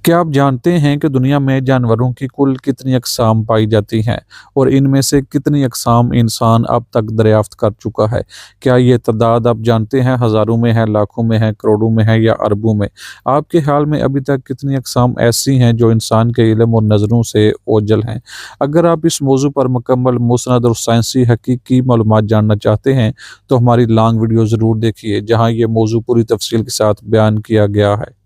क्या आप जानते हैं कि दुनिया में जानवरों की कुल कितनी अक़साम पाई जाती हैं और इनमें से कितनी अक़साम इंसान अब तक दरियाफ़्त कर चुका है? क्या ये तादाद आप जानते हैं हज़ारों में है, लाखों में है, करोड़ों में है या अरबों में? आपके ख़्याल में अभी तक कितनी अक़साम ऐसी हैं जो इंसान के इल्म और नज़रों से ओझल हैं? अगर आप इस मौज़ू पर मुकम्मल मुस्नद और साइंसी हकीकी मालूमात जानना चाहते हैं, तो हमारी लॉन्ग वीडियो ज़रूर देखिए, जहाँ ये मौज़ू पूरी तफ़सील के साथ बयान किया गया है।